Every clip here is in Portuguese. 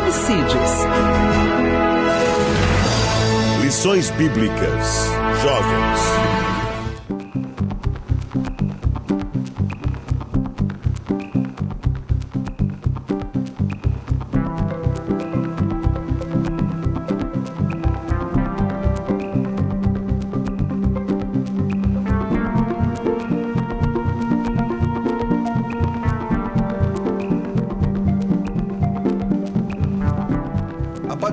Subsídios. Lições Bíblicas. Jovens.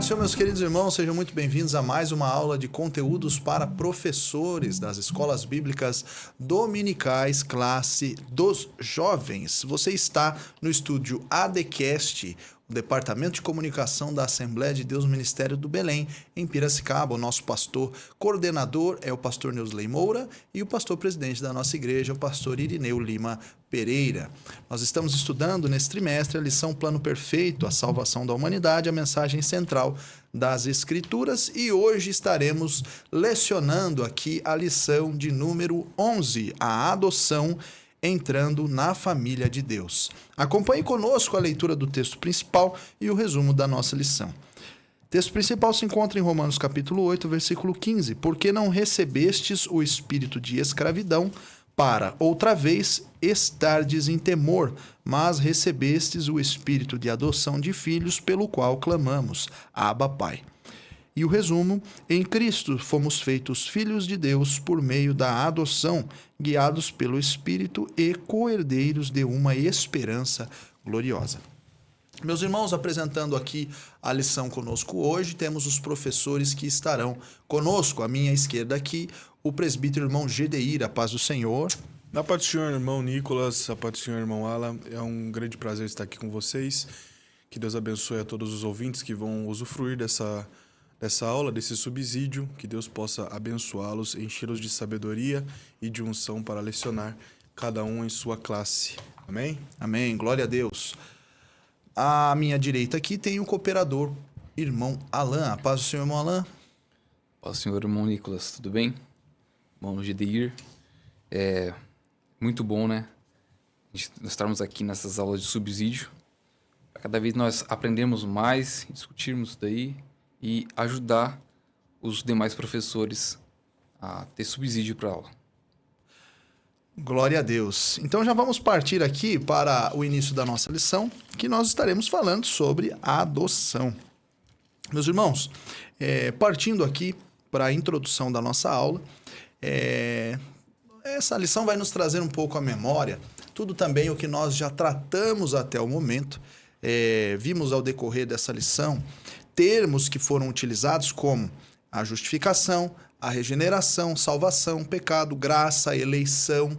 Senhor, meus queridos irmãos, sejam muito bem-vindos a mais uma aula de conteúdos para professores das escolas bíblicas dominicais, classe dos jovens. Você está no estúdio ADCast, o Departamento de Comunicação da Assembleia de Deus Ministério do Belém, em Piracicaba. O nosso pastor coordenador é o pastor Neusley Moura e o pastor presidente da nossa igreja, o pastor Irineu Lima Pereira. Nós estamos estudando nesse trimestre a lição Plano Perfeito, a salvação da humanidade, a mensagem central das Escrituras, e hoje estaremos lecionando aqui a lição de número 11, a adoção entrando na família de Deus. Acompanhe conosco a leitura do texto principal e o resumo da nossa lição. O texto principal se encontra em Romanos capítulo 8, versículo 15. Porque não recebestes o espírito de escravidão para, outra vez, estardes em temor, mas recebestes o espírito de adoção de filhos, pelo qual clamamos, Abba, Pai. E o resumo: em Cristo fomos feitos filhos de Deus por meio da adoção, guiados pelo Espírito e co-herdeiros de uma esperança gloriosa. Meus irmãos, apresentando aqui a lição conosco hoje, temos os professores que estarão conosco. À minha esquerda aqui, o presbítero irmão Gedeir, a paz do Senhor. Na paz do Senhor, irmão Nicolas, a paz do Senhor, irmão Alan. É um grande prazer estar aqui com vocês. Que Deus abençoe a todos os ouvintes que vão usufruir dessa aula, desse subsídio, que Deus possa abençoá-los, enchê-los de sabedoria e de unção para lecionar, cada um em sua classe. Amém? Amém, glória a Deus. À minha direita aqui tem o cooperador, irmão Alan. A paz do Senhor, irmão Alan. Paz do Senhor, irmão Nicolas, tudo bem? Irmão Gedeir, é muito bom, né? Nós estarmos aqui nessas aulas de subsídio. Cada vez nós aprendemos mais, discutirmos daí e ajudar os demais professores a ter subsídio para a aula. Glória a Deus. Então já vamos partir aqui para o início da nossa lição, que nós estaremos falando sobre a adoção. Meus irmãos, partindo aqui para a introdução da nossa aula, essa lição vai nos trazer um pouco à memória tudo também o que nós já tratamos até o momento. Vimos ao decorrer dessa lição termos que foram utilizados como a justificação, a regeneração, salvação, pecado, graça, eleição.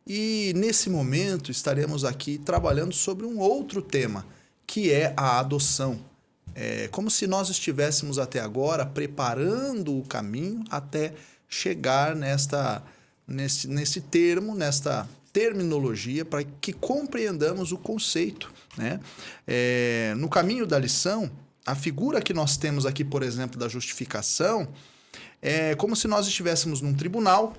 E nesse momento estaremos aqui trabalhando sobre um outro tema, que é a adoção. Como se nós estivéssemos até agora preparando o caminho até chegar nesse termo, nesta terminologia, para que compreendamos o conceito, né? No caminho da lição, a figura que nós temos aqui, por exemplo, da justificação, é como se nós estivéssemos num tribunal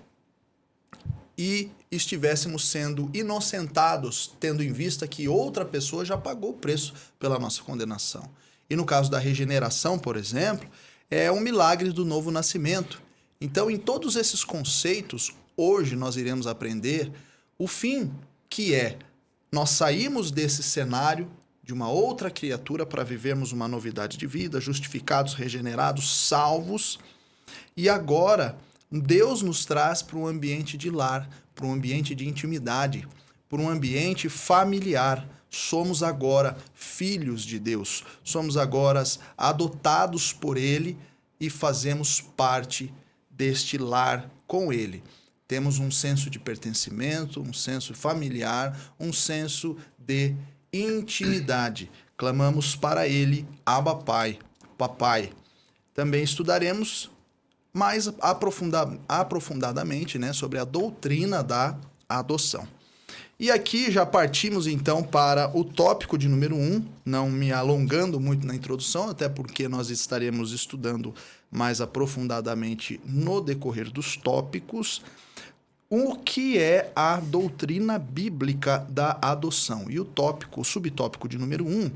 e estivéssemos sendo inocentados, tendo em vista que outra pessoa já pagou o preço pela nossa condenação. E no caso da regeneração, por exemplo, é um milagre do novo nascimento. Então, em todos esses conceitos, hoje nós iremos aprender o fim, que é nós saímos desse cenário de uma outra criatura para vivermos uma novidade de vida, justificados, regenerados, salvos. E agora, Deus nos traz para um ambiente de lar, para um ambiente de intimidade, para um ambiente familiar. Somos agora filhos de Deus, somos agora adotados por Ele e fazemos parte deste lar com Ele. Temos um senso de pertencimento, um senso familiar, um senso de intimidade. Clamamos para Ele, Abba, Pai, Papai. Também estudaremos mais aprofundadamente, né, sobre a doutrina da adoção. E aqui já partimos então para o tópico de número 1, não me alongando muito na introdução, até porque nós estaremos estudando mais aprofundadamente no decorrer dos tópicos, o que é a doutrina bíblica da adoção. E o subtópico de número 1,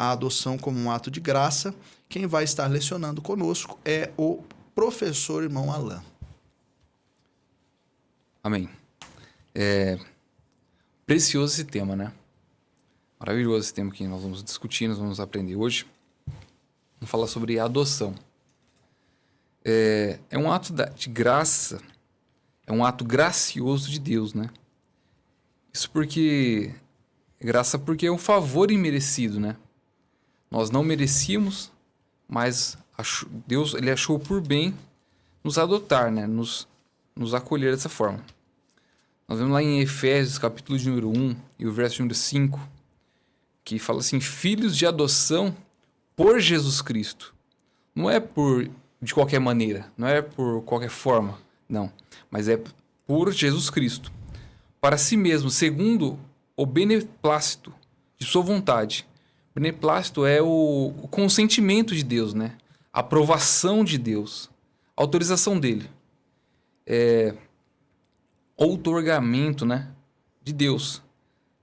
a adoção como um ato de graça. Quem vai estar lecionando conosco é o professor irmão Alain. Amém. Precioso esse tema, né? Maravilhoso esse tema que nós vamos discutir, nós vamos aprender hoje. Vamos falar sobre a adoção. É um ato de graça, é um ato gracioso de Deus, né? Isso porque... graça porque é um favor imerecido, né? Nós não merecíamos, mas Deus ele achou por bem nos adotar, né? Nos acolher dessa forma. Nós vemos lá em Efésios, capítulo de número 1, e o verso número 5, que fala assim, filhos de adoção por Jesus Cristo. Não é de qualquer maneira, não é por qualquer forma, não. Mas é por Jesus Cristo. Para si mesmo, segundo o beneplácito de sua vontade. O beneplácito é o consentimento de Deus, né? A aprovação de Deus. A autorização dele. Outorgamento, né? De Deus.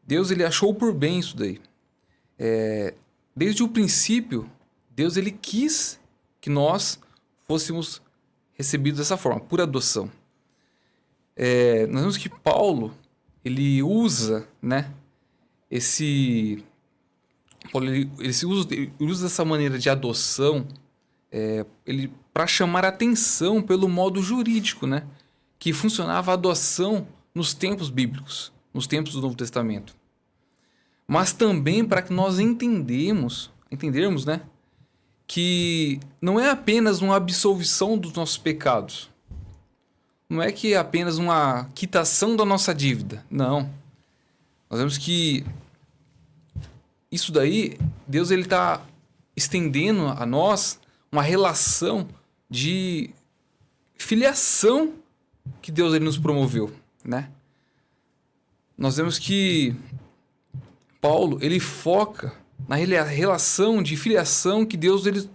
Deus, ele achou por bem isso daí. Desde o princípio, Deus, ele quis que nós fôssemos recebidos dessa forma, por adoção. Nós vemos que Paulo, ele usa, né? Ele usa essa maneira de adoção para chamar a atenção pelo modo jurídico, né? Que funcionava a adoção nos tempos bíblicos, nos tempos do Novo Testamento. Mas também para que nós entendermos, né? Que não é apenas uma absolvição dos nossos pecados. Não é que é apenas uma quitação da nossa dívida. Não. Nós vemos que isso daí, Deus ele está estendendo a nós uma relação de filiação que Deus ele nos promoveu, né? Nós vemos que Paulo ele foca na relação de filiação que Deus ele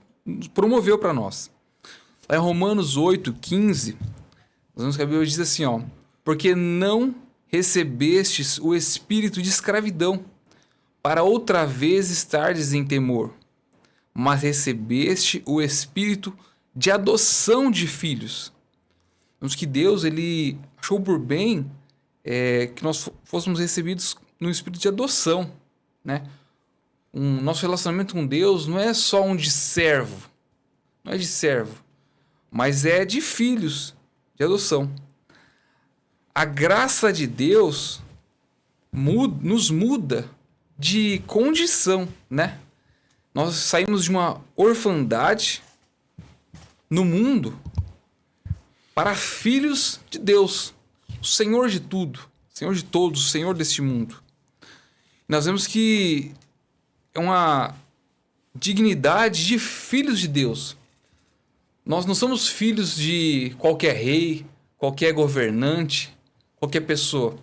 promoveu para nós. Lá em Romanos 8:15, nós vemos que a Bíblia diz assim, ó, porque não recebestes o espírito de escravidão, para outra vez estardes em temor, mas recebeste o espírito de adoção de filhos. Vemos que Deus ele achou por bem que nós fôssemos recebidos no espírito de adoção, né? Nosso relacionamento com Deus não é só um de servo, não é de servo, mas é de filhos, de adoção. A graça de Deus nos muda de condição, né? Nós saímos de uma orfandade no mundo para filhos de Deus, o Senhor de tudo, Senhor de todos, o Senhor deste mundo. Nós vemos que é uma dignidade de filhos de Deus. Nós não somos filhos de qualquer rei, qualquer governante, qualquer pessoa.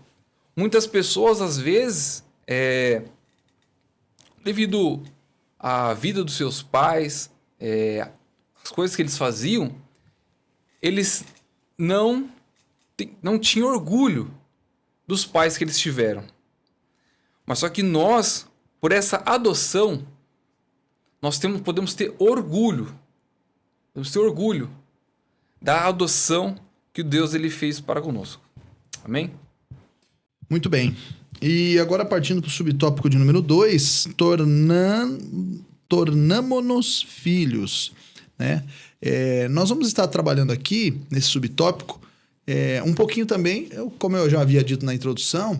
Muitas pessoas, às vezes, devido à vida dos seus pais, as coisas que eles faziam, eles não tinham orgulho dos pais que eles tiveram. Mas só que nós, por essa adoção, podemos ter orgulho. Podemos ter orgulho da adoção que Deus ele fez para conosco. Amém? Muito bem. E agora partindo para o subtópico de número 2, tornamo-nos filhos, né? Nós vamos estar trabalhando aqui, nesse subtópico, um pouquinho também, como eu já havia dito na introdução,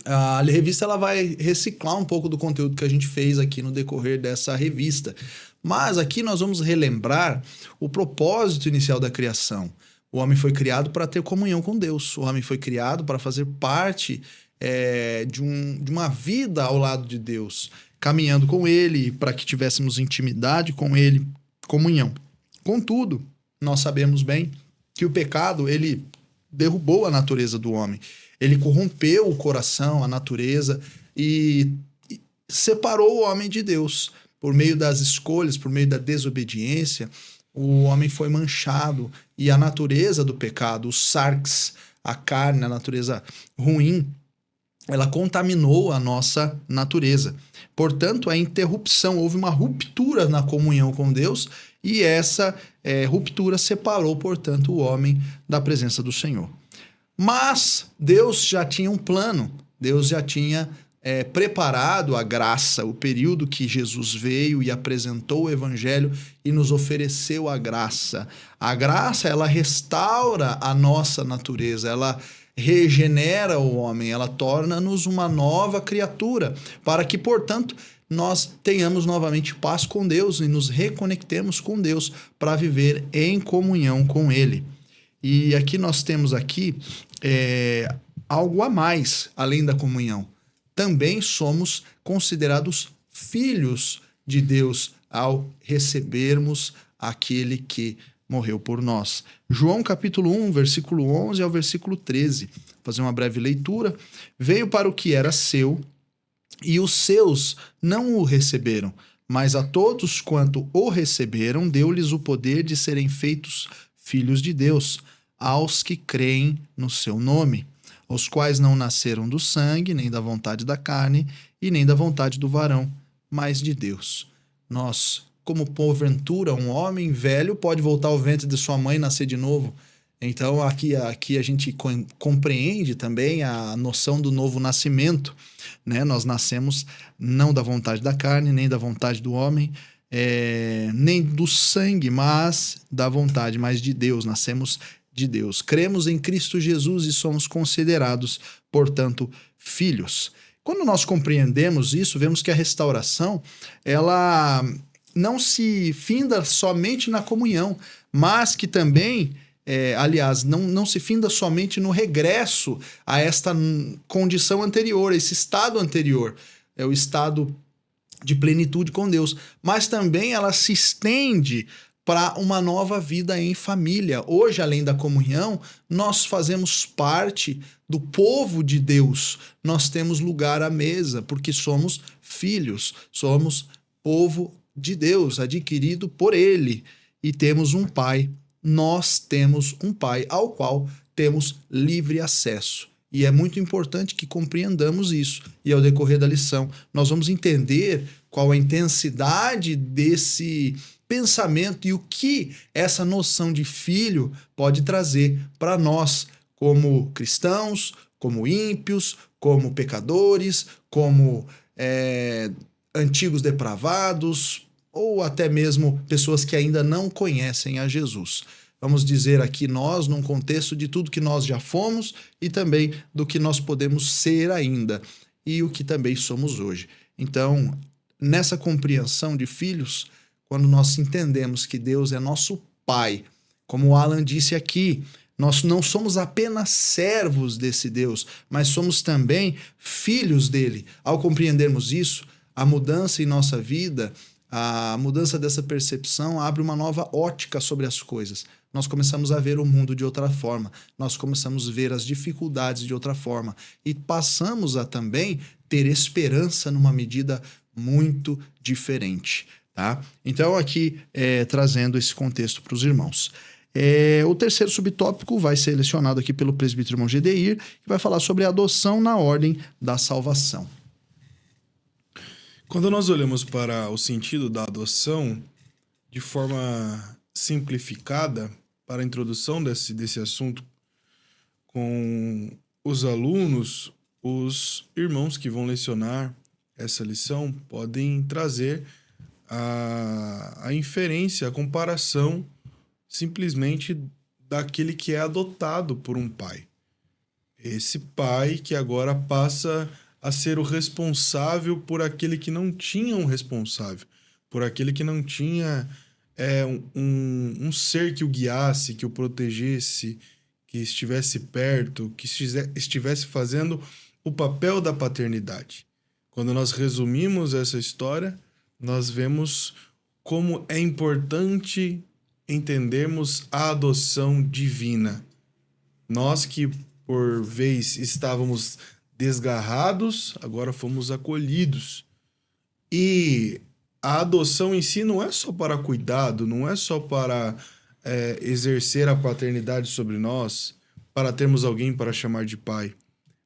a revista ela vai reciclar um pouco do conteúdo que a gente fez aqui no decorrer dessa revista. Mas aqui nós vamos relembrar o propósito inicial da criação. O homem foi criado para ter comunhão com Deus. O homem foi criado para fazer parte de uma vida ao lado de Deus, caminhando com Ele, para que tivéssemos intimidade com Ele, comunhão. Contudo, nós sabemos bem que o pecado, ele derrubou a natureza do homem. Ele corrompeu o coração, a natureza, e separou o homem de Deus. Por meio das escolhas, por meio da desobediência, o homem foi manchado. E a natureza do pecado, os sarx, a carne, a natureza ruim, ela contaminou a nossa natureza. Portanto, a interrupção, houve uma ruptura na comunhão com Deus e essa ruptura separou, portanto, o homem da presença do Senhor. Mas Deus já tinha um plano, Deus já tinha preparado a graça, o período que Jesus veio e apresentou o Evangelho e nos ofereceu a graça. A graça, ela restaura a nossa natureza, ela regenera o homem, ela torna-nos uma nova criatura, para que, portanto, nós tenhamos novamente paz com Deus e nos reconectemos com Deus para viver em comunhão com Ele. E aqui nós temos algo a mais, além da comunhão. Também somos considerados filhos de Deus ao recebermos aquele que morreu por nós. João capítulo 1, versículo 11 ao versículo 13. Vou fazer uma breve leitura. Veio para o que era seu, e os seus não o receberam, mas a todos quanto o receberam, deu-lhes o poder de serem feitos filhos de Deus, aos que creem no seu nome, os quais não nasceram do sangue, nem da vontade da carne, e nem da vontade do varão, mas de Deus. Nós, como porventura um homem velho pode voltar ao ventre de sua mãe e nascer de novo? Então aqui a gente compreende também a noção do novo nascimento, né? Nós nascemos não da vontade da carne, nem da vontade do homem, nem do sangue, mas da vontade, mas de Deus, nascemos de Deus. Cremos em Cristo Jesus e somos considerados, portanto, filhos. Quando nós compreendemos isso, vemos que a restauração, ela não se finda somente na comunhão, mas que também, não se finda somente no regresso a esta condição anterior, esse estado anterior, é o estado de plenitude com Deus, mas também ela se estende para uma nova vida em família. Hoje, além da comunhão, nós fazemos parte do povo de Deus. Nós temos lugar à mesa, porque somos filhos, somos povo de Deus, adquirido por Ele. E temos um Pai, nós temos um Pai ao qual temos livre acesso. E é muito importante que compreendamos isso. E ao decorrer da lição, nós vamos entender qual a intensidade desse pensamento e o que essa noção de filho pode trazer para nós como cristãos, como ímpios, como pecadores, como antigos depravados ou até mesmo pessoas que ainda não conhecem a Jesus. Vamos dizer aqui nós, num contexto de tudo que nós já fomos e também do que nós podemos ser ainda e o que também somos hoje. Então, nessa compreensão de filhos, quando nós entendemos que Deus é nosso Pai, como o Alan disse aqui, nós não somos apenas servos desse Deus, mas somos também filhos dele. Ao compreendermos isso, a mudança em nossa vida, a mudança dessa percepção abre uma nova ótica sobre as coisas. Nós começamos a ver o mundo de outra forma, nós começamos a ver as dificuldades de outra forma e passamos a também ter esperança numa medida muito diferente. Tá? Então, aqui trazendo esse contexto para os irmãos. O terceiro subtópico vai ser selecionado aqui pelo presbítero irmão Gedeir, que vai falar sobre a adoção na ordem da salvação. Quando nós olhamos para o sentido da adoção, de forma simplificada, para a introdução desse assunto com os alunos, os irmãos que vão lecionar essa lição podem trazer a inferência, a comparação simplesmente daquele que é adotado por um pai. Esse pai que agora passa a ser o responsável por aquele que não tinha um responsável, por aquele que não tinha um ser que o guiasse, que o protegesse, que estivesse perto, que estivesse fazendo o papel da paternidade. Quando nós resumimos essa história, nós vemos como é importante entendermos a adoção divina. Nós que, por vez, estávamos desgarrados, agora fomos acolhidos. E a adoção em si não é só para cuidado, não é só para exercer a paternidade sobre nós, para termos alguém para chamar de pai,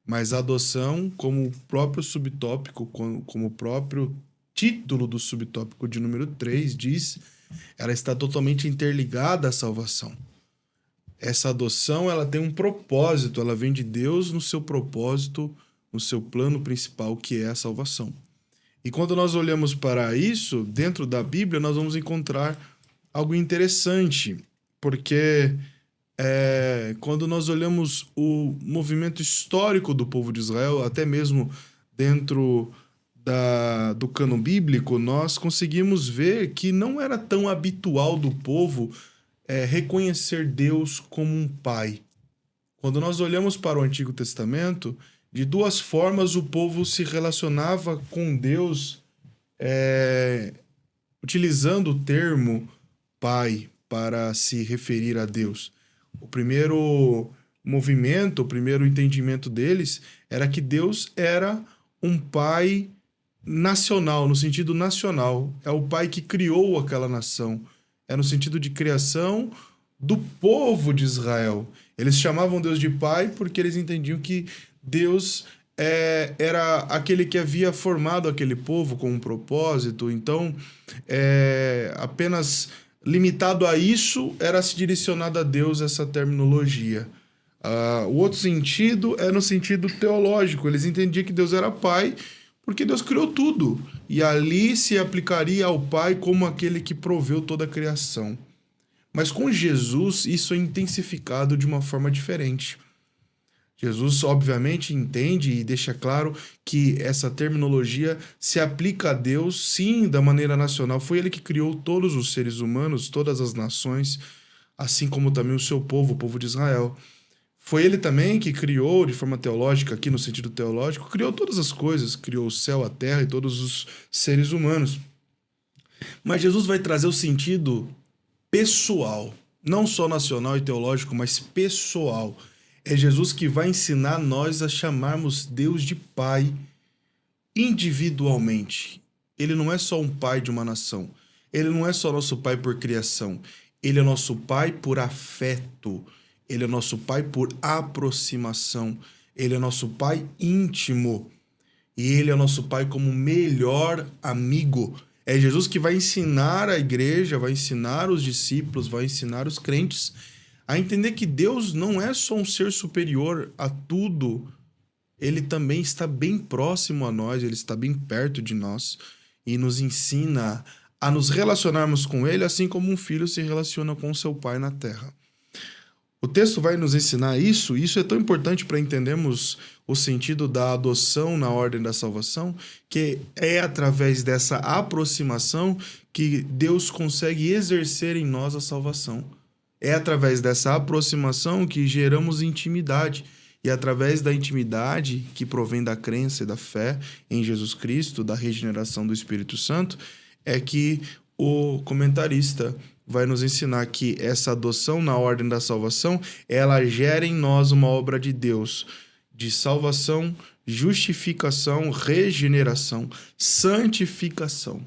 Mas a adoção, como o próprio subtópico, como o próprio título do subtópico de número 3 diz, ela está totalmente interligada à salvação. Essa adoção, ela tem um propósito, ela vem de Deus no seu propósito, no seu plano principal, que é a salvação. E quando nós olhamos para isso, dentro da Bíblia, nós vamos encontrar algo interessante, porque quando nós olhamos o movimento histórico do povo de Israel, até mesmo dentro do cânon bíblico, nós conseguimos ver que não era tão habitual do povo reconhecer Deus como um pai. Quando nós olhamos para o Antigo Testamento, de duas formas o povo se relacionava com Deus, utilizando o termo pai para se referir a Deus. O primeiro movimento, o primeiro entendimento deles era que Deus era um pai nacional, no sentido nacional. É o pai que criou aquela nação. É no sentido de criação do povo de Israel. Eles chamavam Deus de pai porque eles entendiam que Deus era aquele que havia formado aquele povo com um propósito. Então, apenas limitado a isso, era se direcionado a Deus essa terminologia. O outro sentido é no sentido teológico. Eles entendiam que Deus era pai porque Deus criou tudo. E ali se aplicaria ao pai como aquele que proveu toda a criação. Mas com Jesus, isso é intensificado de uma forma diferente. Jesus, obviamente, entende e deixa claro que essa terminologia se aplica a Deus, sim, da maneira nacional. Foi ele que criou todos os seres humanos, todas as nações, assim como também o seu povo, o povo de Israel. Foi ele também que criou, de forma teológica, aqui no sentido teológico, criou todas as coisas, criou o céu, a terra e todos os seres humanos. Mas Jesus vai trazer o sentido pessoal, não só nacional e teológico, mas pessoal. É Jesus que vai ensinar nós a chamarmos Deus de Pai individualmente. Ele não é só um pai de uma nação. Ele não é só nosso pai por criação. Ele é nosso pai por afeto. Ele é nosso pai por aproximação. Ele é nosso pai íntimo. E ele é nosso pai como melhor amigo. É Jesus que vai ensinar a igreja, vai ensinar os discípulos, vai ensinar os crentes a entender que Deus não é só um ser superior a tudo, ele também está bem próximo a nós, ele está bem perto de nós e nos ensina a nos relacionarmos com ele, assim como um filho se relaciona com seu pai na terra. O texto vai nos ensinar isso, e isso é tão importante para entendermos o sentido da adoção na ordem da salvação, que é através dessa aproximação que Deus consegue exercer em nós a salvação. É através dessa aproximação que geramos intimidade. E através da intimidade que provém da crença e da fé em Jesus Cristo, da regeneração do Espírito Santo, é que o comentarista vai nos ensinar que essa adoção na ordem da salvação, ela gera em nós uma obra de Deus, de salvação, justificação, regeneração, santificação,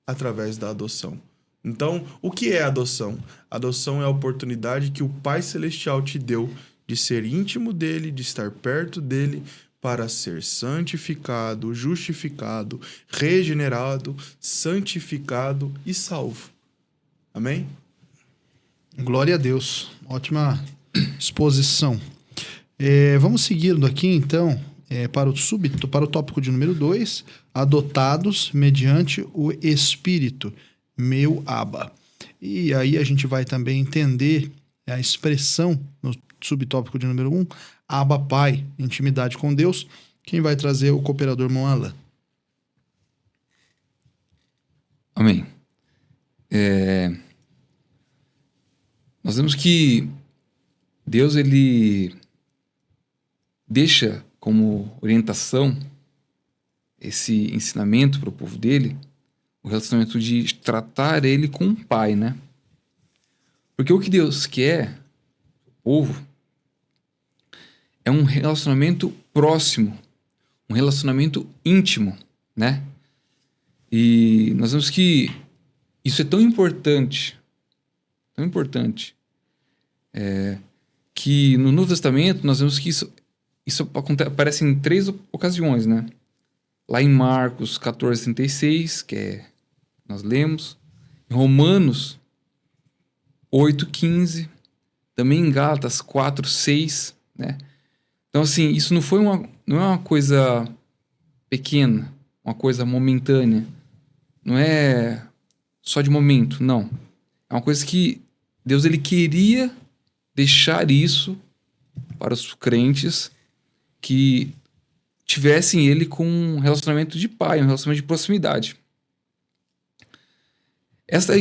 através da adoção. Então, o que é adoção? Adoção é a oportunidade que o Pai Celestial te deu de ser íntimo dele, de estar perto dele, para ser santificado, justificado, regenerado, santificado e salvo. Amém? Glória a Deus. Ótima exposição. Vamos seguindo aqui, então, para o tópico de número 2, adotados mediante o Espírito. Meu Abba. E aí a gente vai também entender a expressão no subtópico de número 1, Abba Pai, intimidade com Deus. Quem vai trazer o cooperador irmão Alan? Amém. Nós vemos que Deus, ele deixa como orientação esse ensinamento para o povo dele, o relacionamento de tratar ele como um pai, né? Porque o que Deus quer, o povo, é um relacionamento próximo, um relacionamento íntimo, né? E nós vemos que isso é tão importante, que no Novo Testamento nós vemos que isso isso aparece em 3 ocasiões, né? Lá em Marcos 14:36, nós lemos. Em Romanos 8:15. Também em Gálatas 4:6, né? Então, assim, isso não é uma coisa pequena, uma coisa momentânea. Não é só de momento, não. É uma coisa que Deus, ele queria deixar isso para os crentes que tivessem ele com um relacionamento de pai, um relacionamento de proximidade. Essa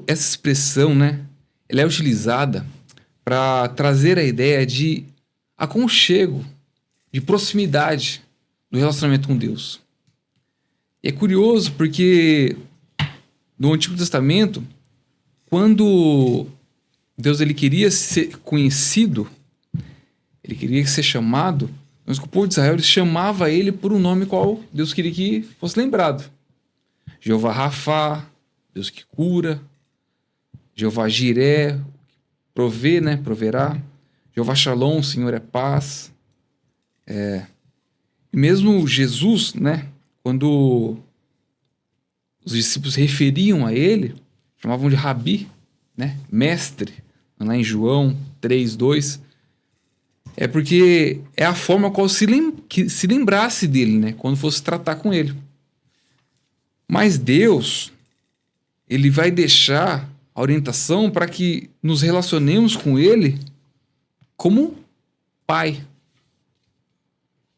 expressão, né, ela é utilizada para trazer a ideia de aconchego, de proximidade do relacionamento com Deus. E é curioso porque no Antigo Testamento, quando Deus, ele queria ser conhecido, ele queria ser chamado, mas o povo de Israel, ele chamava ele por um nome qual Deus queria que fosse lembrado. Jeová Rafá, Deus que cura. Jeová Jiré, provê, né? Proverá. Jeová Shalom, Senhor é paz. E mesmo Jesus, né? Quando os discípulos referiam a ele, chamavam de Rabi, né? Mestre. Lá em João 3:2. É porque é a forma qual que se lembrasse dele, né? Quando fosse tratar com ele. Mas Deus, ele vai deixar a orientação para que nos relacionemos com ele como pai.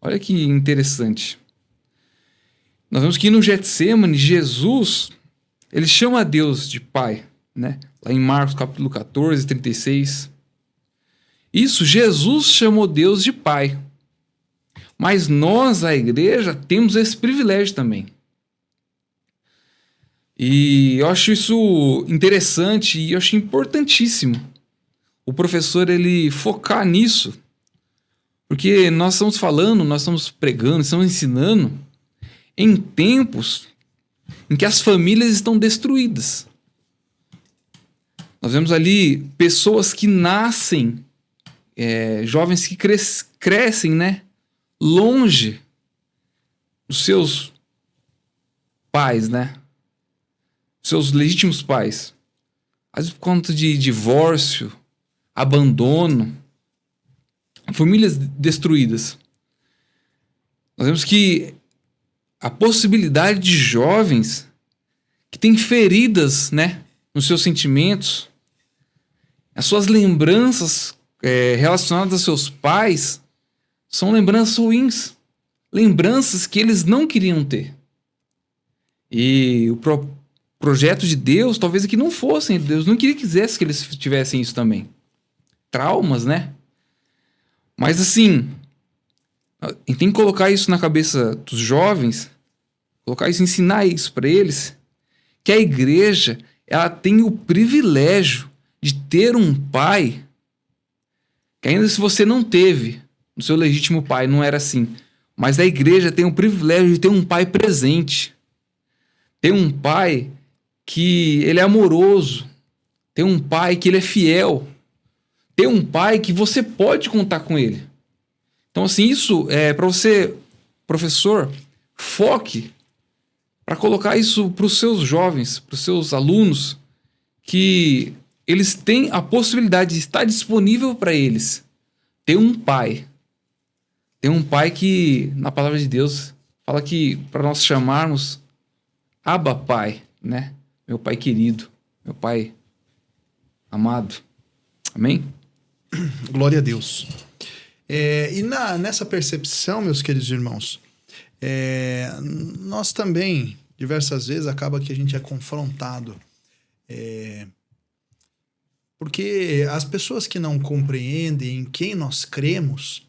Olha que interessante. Nós vemos que no Getsêmani, Jesus, ele chama Deus de pai, né? Lá em Marcos capítulo 14:36. Isso, Jesus chamou Deus de pai. Mas nós, a igreja, temos esse privilégio também. E eu acho isso interessante e eu acho importantíssimo o professor, ele focar nisso. Porque nós estamos falando, nós estamos pregando, estamos ensinando em tempos em que as famílias estão destruídas. Nós vemos ali pessoas que nascem, jovens que crescem, né, longe dos seus pais, né, seus legítimos pais. Às vezes por conta de divórcio, abandono, famílias destruídas. Nós vemos que a possibilidade de jovens que têm feridas, né, nos seus sentimentos, as suas lembranças relacionadas aos seus pais são lembranças ruins, lembranças que eles não queriam ter. E o projeto de Deus talvez é que não fossem, Deus não quisesse que eles tivessem isso também. Traumas, né? Mas assim, a gente tem que colocar isso na cabeça dos jovens, colocar isso, ensinar isso para eles, que a igreja, ela tem o privilégio de ter um pai, que ainda se você não teve, o seu legítimo pai não era assim, mas a igreja tem o privilégio de ter um pai presente, ter um pai que ele é amoroso, ter um pai que ele é fiel, ter um pai que você pode contar com ele. Então, assim, isso é para você, professor, foque para colocar isso para os seus jovens, para os seus alunos, que eles têm a possibilidade de estar disponível para eles ter um pai. Ter um pai que, na palavra de Deus, fala que para nós chamarmos Abba Pai, né? Meu pai querido, meu pai amado. Amém? Glória a Deus. E nessa percepção, meus queridos irmãos, nós também, diversas vezes, acaba que a gente é confrontado. Porque as pessoas que não compreendem em quem nós cremos,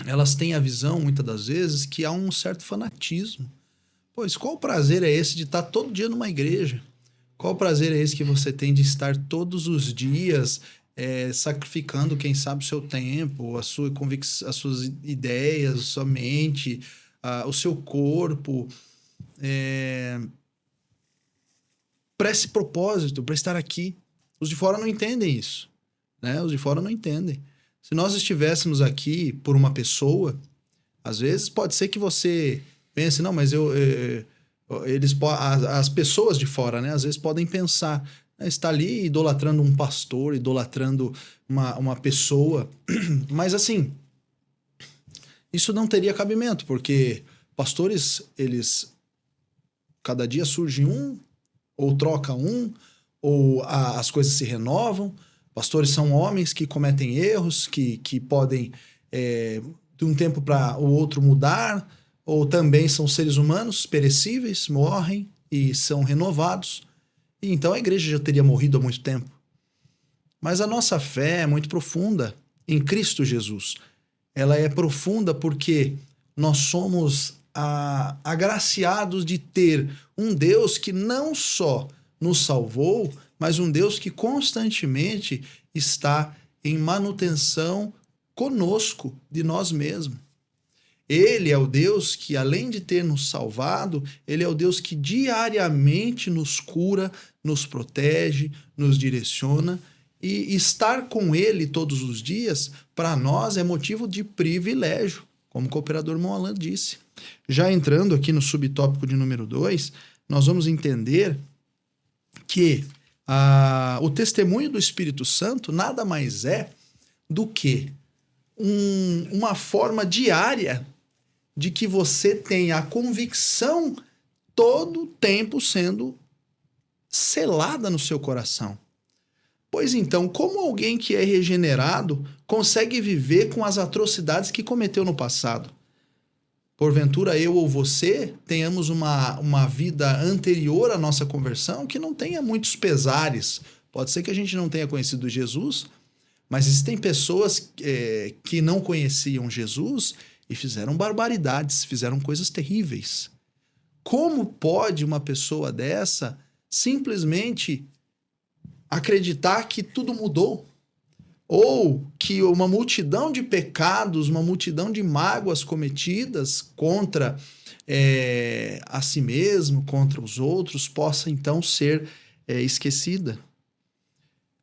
elas têm a visão, muitas das vezes, que há um certo fanatismo. Pois qual prazer é esse de estar todo dia numa igreja? Qual prazer é esse que você tem de estar todos os dias sacrificando, quem sabe, o seu tempo, as suas ideias, a sua mente, o seu corpo, para esse propósito, para estar aqui? Os de fora não entendem isso, né? Os de fora não entendem. Se nós estivéssemos aqui por uma pessoa, às vezes pode ser que você pense, não, mas as pessoas de fora, né, às vezes podem pensar, está ali idolatrando um pastor, idolatrando uma pessoa, mas assim, isso não teria cabimento, porque pastores, eles, cada dia surge um, ou troca um, ou as coisas se renovam. Pastores são homens que cometem erros, que podem, de um tempo para o outro, mudar, ou também são seres humanos perecíveis, morrem e são renovados. E então a igreja já teria morrido há muito tempo. Mas a nossa fé é muito profunda em Cristo Jesus. Ela é profunda porque nós somos agraciados de ter um Deus que não só nos salvou, mas um Deus que constantemente está em manutenção conosco de nós mesmos. Ele é o Deus que, além de ter nos salvado, ele é o Deus que diariamente nos cura, nos protege, nos direciona, e estar com ele todos os dias, para nós, é motivo de privilégio, como o cooperador Moalan disse. Já entrando aqui no subtópico de número 2, nós vamos entender que o testemunho do Espírito Santo nada mais é do que uma forma diária de que você tenha a convicção todo o tempo sendo selada no seu coração. Pois então, como alguém que é regenerado consegue viver com as atrocidades que cometeu no passado? Porventura eu ou você tenhamos uma vida anterior à nossa conversão que não tenha muitos pesares. Pode ser que a gente não tenha conhecido Jesus, mas existem pessoas que não conheciam Jesus e fizeram barbaridades, fizeram coisas terríveis. Como pode uma pessoa dessa simplesmente acreditar que tudo mudou? Ou que uma multidão de pecados, uma multidão de mágoas cometidas contra a si mesmo, contra os outros, possa então ser esquecida?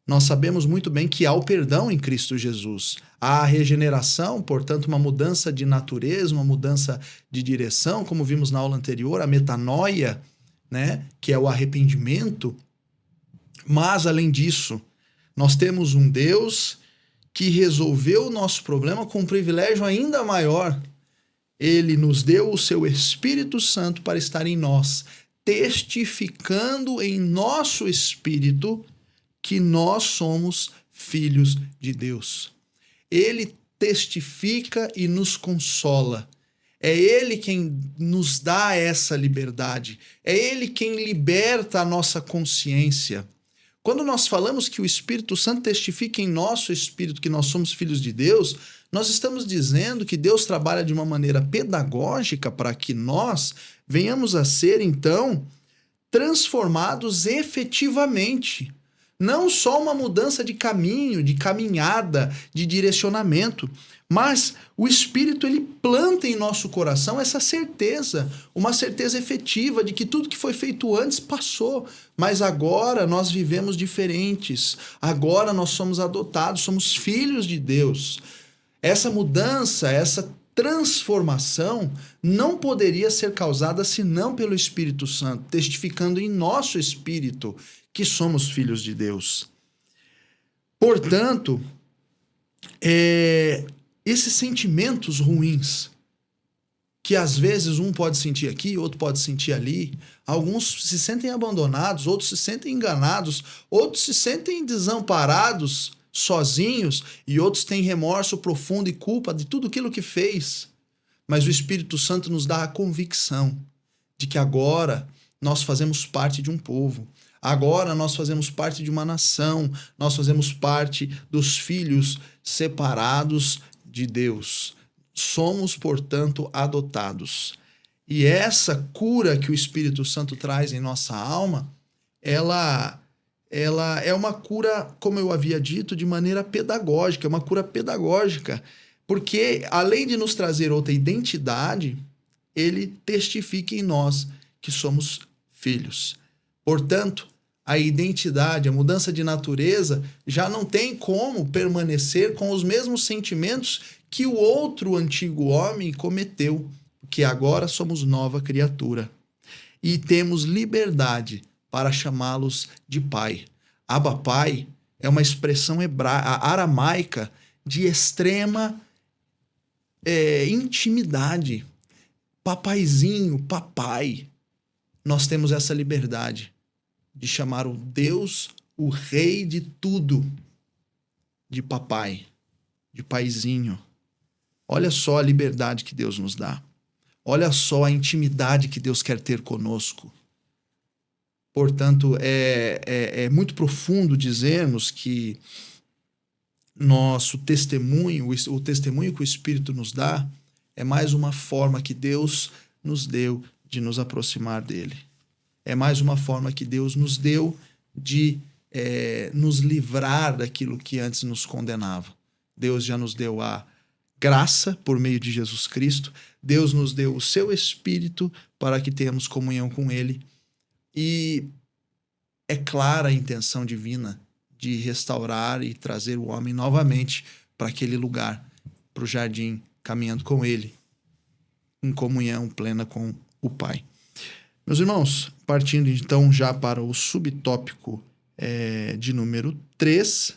Nós sabemos muito bem que há o perdão em Cristo Jesus. Há a regeneração, portanto, uma mudança de natureza, uma mudança de direção, como vimos na aula anterior, a metanoia, né, que é o arrependimento. Mas, além disso, nós temos um Deus que resolveu o nosso problema com um privilégio ainda maior. Ele nos deu o seu Espírito Santo para estar em nós, testificando em nosso espírito que nós somos filhos de Deus. Ele testifica e nos consola. É Ele quem nos dá essa liberdade. É Ele quem liberta a nossa consciência. Quando nós falamos que o Espírito Santo testifica em nosso espírito que nós somos filhos de Deus, nós estamos dizendo que Deus trabalha de uma maneira pedagógica para que nós venhamos a ser, então, transformados efetivamente. Não só uma mudança de caminho, de caminhada, de direcionamento, mas o Espírito, ele planta em nosso coração essa certeza, uma certeza efetiva de que tudo que foi feito antes passou, mas agora nós vivemos diferentes, agora nós somos adotados, somos filhos de Deus. Essa mudança, essa transformação não poderia ser causada senão pelo Espírito Santo, testificando em nosso espírito que somos filhos de Deus. Portanto, esses sentimentos ruins, que às vezes um pode sentir aqui, outro pode sentir ali, alguns se sentem abandonados, outros se sentem enganados, outros se sentem desamparados, sozinhos, e outros têm remorso profundo e culpa de tudo aquilo que fez. Mas o Espírito Santo nos dá a convicção de que agora nós fazemos parte de um povo. Agora nós fazemos parte de uma nação, nós fazemos parte dos filhos separados de Deus. Somos, portanto, adotados. E essa cura que o Espírito Santo traz em nossa alma, ela é uma cura, como eu havia dito, de maneira pedagógica, uma cura pedagógica, porque além de nos trazer outra identidade, ele testifica em nós que somos filhos. Portanto, a identidade, a mudança de natureza, já não tem como permanecer com os mesmos sentimentos que o outro antigo homem cometeu, que agora somos nova criatura. E temos liberdade para chamá-los de pai. Abba Pai é uma expressão aramaica de extrema intimidade. Papaizinho, papai. Nós temos essa liberdade de chamar o Deus, o Rei de tudo, de papai, de paizinho. Olha só a liberdade que Deus nos dá. Olha só a intimidade que Deus quer ter conosco. Portanto, é muito profundo dizermos que nosso testemunho, o testemunho que o Espírito nos dá, é mais uma forma que Deus nos deu de nos aproximar dele. É mais uma forma que Deus nos deu de nos livrar daquilo que antes nos condenava. Deus já nos deu a graça por meio de Jesus Cristo. Deus nos deu o seu Espírito para que tenhamos comunhão com ele. E é clara a intenção divina de restaurar e trazer o homem novamente para aquele lugar, para o jardim, caminhando com ele, em comunhão plena com o Pai. Meus irmãos, partindo então já para o subtópico de número 3,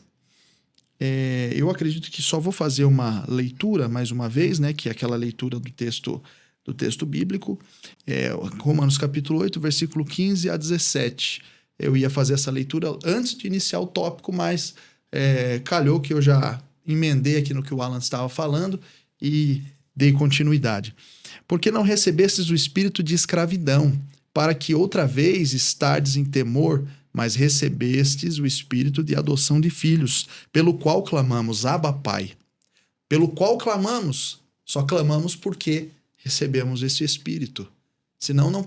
eu acredito que só vou fazer uma leitura mais uma vez, né, que é aquela leitura do texto bíblico, Romanos capítulo 8, versículo 15 a 17. Eu ia fazer essa leitura antes de iniciar o tópico, mas calhou que eu já emendei aqui no que o Alan estava falando e dei continuidade. Porque não recebestes o espírito de escravidão, para que outra vez estardes em temor, mas recebestes o espírito de adoção de filhos, pelo qual clamamos, Abba Pai. Pelo qual clamamos, só clamamos porque recebemos esse espírito. Senão não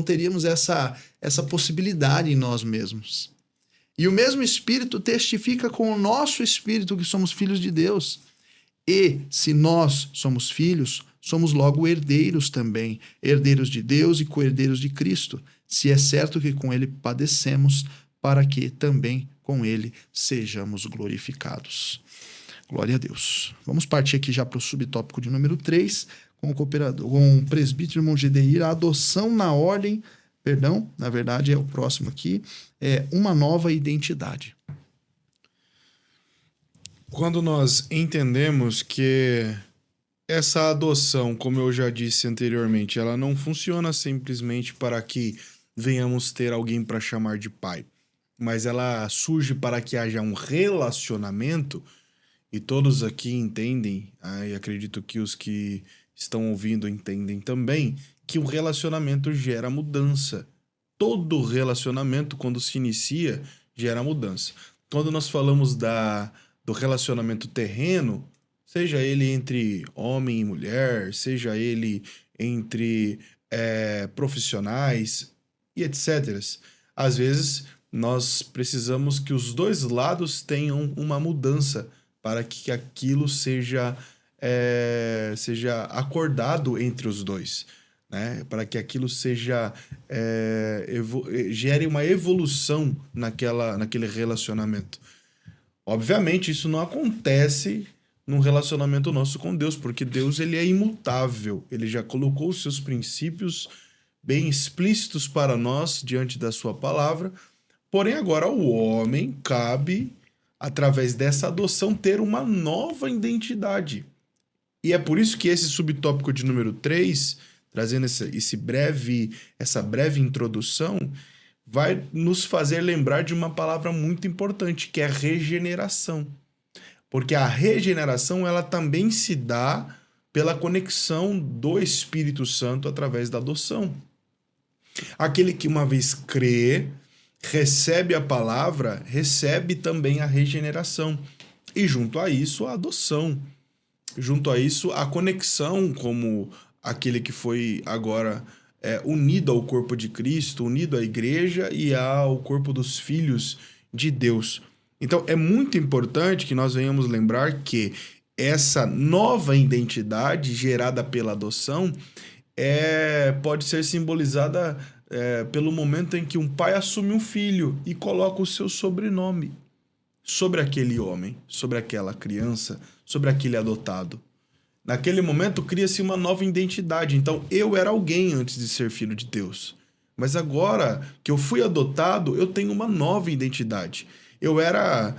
teríamos essa possibilidade em nós mesmos. E o mesmo Espírito testifica com o nosso espírito que somos filhos de Deus. E, se nós somos filhos, somos logo herdeiros também, herdeiros de Deus e co-herdeiros de Cristo, se é certo que com ele padecemos, para que também com ele sejamos glorificados. Glória a Deus. Vamos partir aqui já para o subtópico de número 3, com o presbítero irmão Gedeir, a adoção na ordem, na verdade é o próximo aqui, uma nova identidade. Quando nós entendemos que essa adoção, como eu já disse anteriormente, ela não funciona simplesmente para que venhamos ter alguém para chamar de pai, mas ela surge para que haja um relacionamento, e todos aqui entendem, e acredito que os que estão ouvindo entendem também, que o relacionamento gera mudança. Todo relacionamento, quando se inicia, gera mudança. Quando nós falamos do relacionamento terreno, seja ele entre homem e mulher, seja ele entre profissionais e etc. Às vezes, nós precisamos que os dois lados tenham uma mudança para que aquilo seja acordado entre os dois, né? Para que aquilo gere uma evolução naquele relacionamento. Obviamente, isso não acontece num relacionamento nosso com Deus, porque Deus ele é imutável. Ele já colocou os seus princípios bem explícitos para nós diante da sua palavra. Porém, agora ao homem cabe, através dessa adoção, ter uma nova identidade. E é por isso que esse subtópico de número 3, trazendo essa breve introdução, vai nos fazer lembrar de uma palavra muito importante, que é a regeneração. Porque a regeneração, ela também se dá pela conexão do Espírito Santo através da adoção. Aquele que uma vez crê, recebe a palavra, recebe também a regeneração. E junto a isso, a adoção. Junto a isso, a conexão como aquele que foi agora unido ao corpo de Cristo, unido à igreja e ao corpo dos filhos de Deus. Então, é muito importante que nós venhamos lembrar que essa nova identidade gerada pela adoção pode ser simbolizada pelo momento em que um pai assume um filho e coloca o seu sobrenome sobre aquele homem, sobre aquela criança, sobre aquele adotado. Naquele momento cria-se uma nova identidade. Então eu era alguém antes de ser filho de Deus. Mas agora que eu fui adotado, eu tenho uma nova identidade. Eu era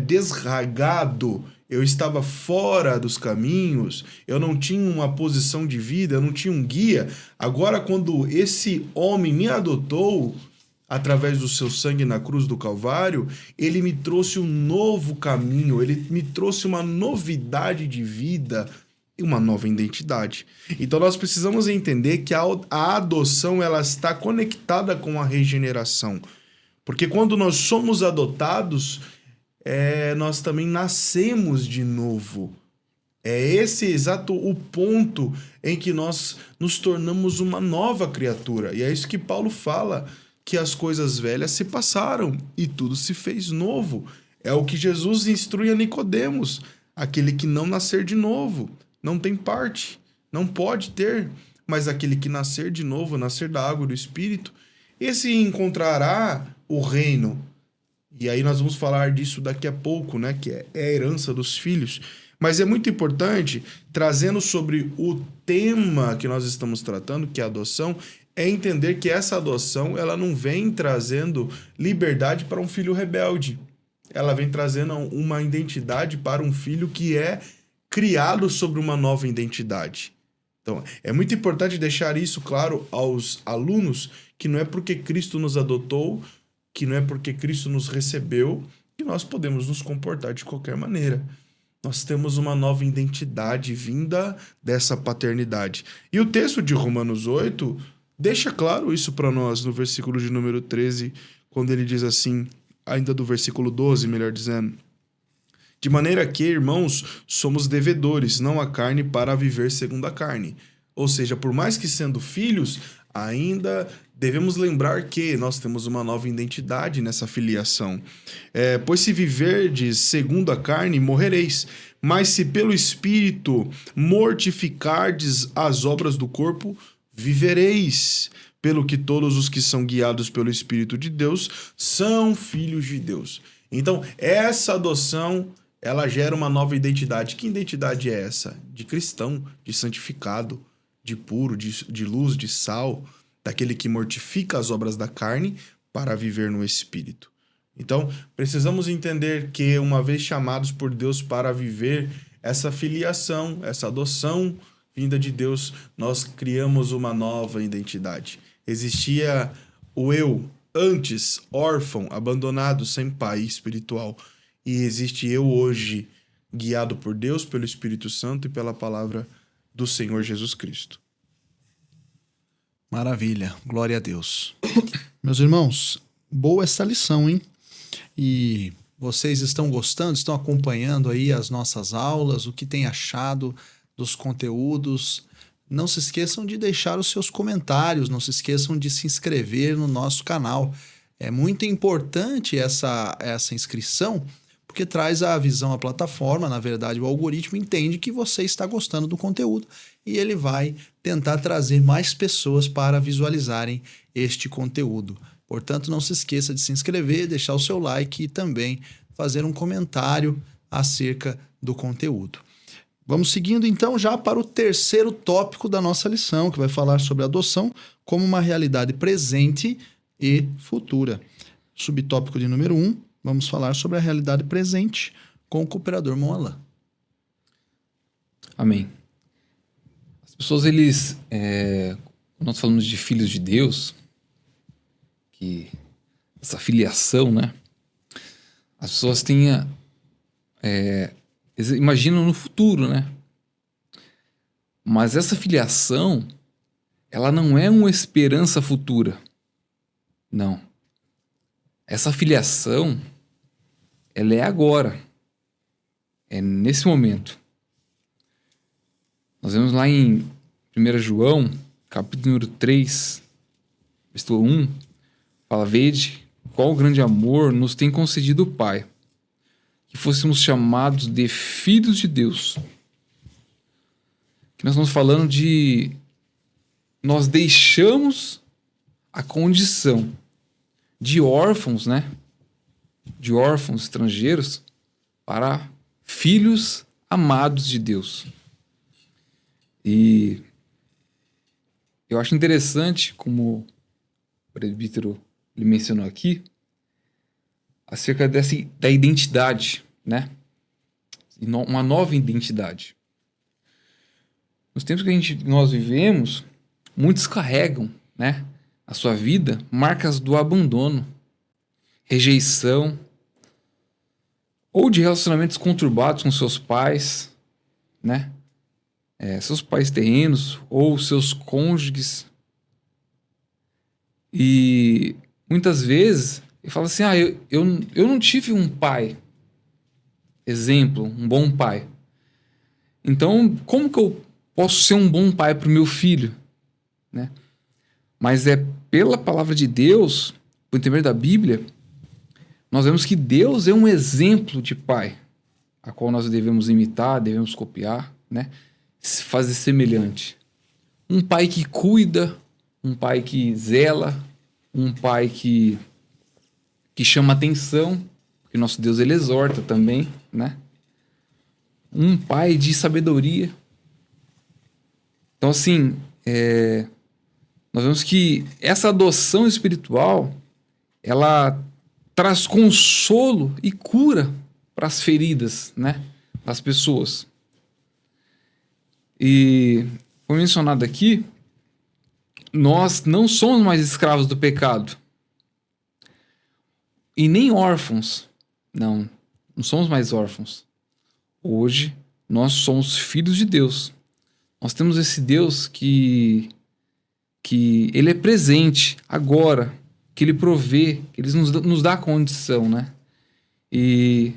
desragado, eu estava fora dos caminhos, eu não tinha uma posição de vida, eu não tinha um guia. Agora, quando esse homem me adotou, através do seu sangue na cruz do Calvário, ele me trouxe um novo caminho, ele me trouxe uma novidade de vida e uma nova identidade. Então nós precisamos entender que a adoção ela está conectada com a regeneração. Porque quando nós somos adotados, nós também nascemos de novo. É esse exato o ponto em que nós nos tornamos uma nova criatura. E é isso que Paulo fala, que as coisas velhas se passaram e tudo se fez novo. É o que Jesus instrui a Nicodemos. Aquele que não nascer de novo não tem parte, não pode ter. Mas aquele que nascer de novo, nascer da água e do Espírito, esse encontrará o reino. E aí nós vamos falar disso daqui a pouco, né? Que é a herança dos filhos. Mas é muito importante, trazendo sobre o tema que nós estamos tratando, que é a adoção, é entender que essa adoção ela não vem trazendo liberdade para um filho rebelde. Ela vem trazendo uma identidade para um filho que é criado sobre uma nova identidade. Então, é muito importante deixar isso claro aos alunos, que não é porque Cristo nos adotou, que não é porque Cristo nos recebeu, que nós podemos nos comportar de qualquer maneira. Nós temos uma nova identidade vinda dessa paternidade. E o texto de Romanos 8 deixa claro isso para nós no versículo de número 13, quando ele diz assim, ainda do versículo 12, melhor dizendo: de maneira que, irmãos, somos devedores, não a carne, para viver segundo a carne. Ou seja, por mais que sendo filhos, ainda devemos lembrar que nós temos uma nova identidade nessa filiação. Pois se viverdes segundo a carne, morrereis. Mas se pelo Espírito mortificardes as obras do corpo, vivereis. Pelo que todos os que são guiados pelo Espírito de Deus são filhos de Deus. Então, essa adoção, ela gera uma nova identidade. Que identidade é essa? De cristão, de santificado, de puro, de luz, de sal, daquele que mortifica as obras da carne para viver no Espírito. Então, precisamos entender que, uma vez chamados por Deus para viver essa filiação, essa adoção vinda de Deus, nós criamos uma nova identidade. Existia o eu, antes, órfão, abandonado, sem pai espiritual. E existe eu hoje, guiado por Deus, pelo Espírito Santo e pela palavra do Senhor Jesus Cristo. Maravilha, glória a Deus. Meus irmãos, boa essa lição, hein? E vocês estão gostando, estão acompanhando aí as nossas aulas, o que tem achado dos conteúdos? Não se esqueçam de deixar os seus comentários, não se esqueçam de se inscrever no nosso canal. É muito importante essa inscrição, porque traz a visão à plataforma. Na verdade, o algoritmo entende que você está gostando do conteúdo e ele vai tentar trazer mais pessoas para visualizarem este conteúdo. Portanto, não se esqueça de se inscrever, deixar o seu like e também fazer um comentário acerca do conteúdo. Vamos seguindo então já para o terceiro tópico da nossa lição, que vai falar sobre a adoção como uma realidade presente e futura. Subtópico de número 1, vamos falar sobre a realidade presente com o cooperador Mon Alan. Amém. As pessoas, quando nós falamos de filhos de Deus, que essa filiação, né? As pessoas imaginam no futuro, né? Mas essa filiação, ela não é uma esperança futura. Não. Essa filiação, ela é agora. É nesse momento. Nós vemos lá em 1 João, capítulo número 3, versículo 1, fala: vede qual grande amor nos tem concedido o Pai, que fôssemos chamados de filhos de Deus. Que nós estamos falando de... Nós deixamos a condição de órfãos, né? De órfãos estrangeiros para filhos amados de Deus. E eu acho interessante, como o presbítero ele mencionou aqui, acerca da identidade, né? Uma nova identidade. Nos tempos que nós vivemos, muitos carregam, né, a sua vida, marcas do abandono, rejeição, ou de relacionamentos conturbados com seus pais, né? Seus pais terrenos, ou seus cônjuges. E muitas vezes ele fala assim: eu não tive um pai, exemplo, um bom pai. Então, como que eu posso ser um bom pai para o meu filho? Né? Mas é pela palavra de Deus, por intermédio da Bíblia, nós vemos que Deus é um exemplo de pai, a qual nós devemos imitar, devemos copiar, né? Fazer semelhante. Um pai que cuida, um pai que zela, um pai que chama atenção, porque nosso Deus ele exorta também, né? Um pai de sabedoria. Então, assim, nós vemos que essa adoção espiritual, ela traz consolo e cura para as feridas, né, das pessoas. E, como mencionado aqui, nós não somos mais escravos do pecado. E nem órfãos. Não somos mais órfãos. Hoje, nós somos filhos de Deus. Nós temos esse Deus que ele é presente agora, que ele provê, que ele nos dá a condição, né? E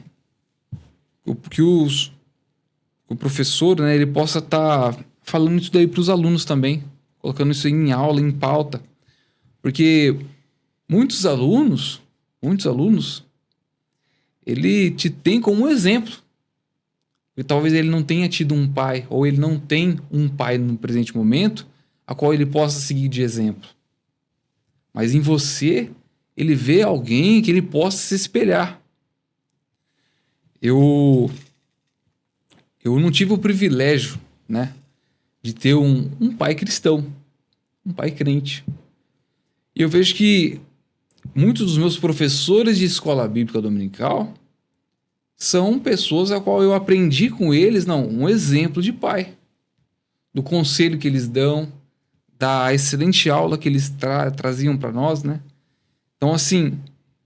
que o professor, né, ele possa estar falando isso daí para os alunos também, colocando isso em aula, em pauta. Porque muitos alunos, ele te tem como um exemplo. E talvez ele não tenha tido um pai, ou ele não tem um pai no presente momento, a qual ele possa seguir de exemplo. Mas em você, ele vê alguém que ele possa se espelhar. Eu não tive o privilégio, né, de ter um pai cristão, um pai crente. E eu vejo que muitos dos meus professores de escola bíblica dominical são pessoas a qual eu aprendi com eles, um exemplo de pai. Do conselho que eles dão, da excelente aula que eles traziam para nós, né? Então, assim,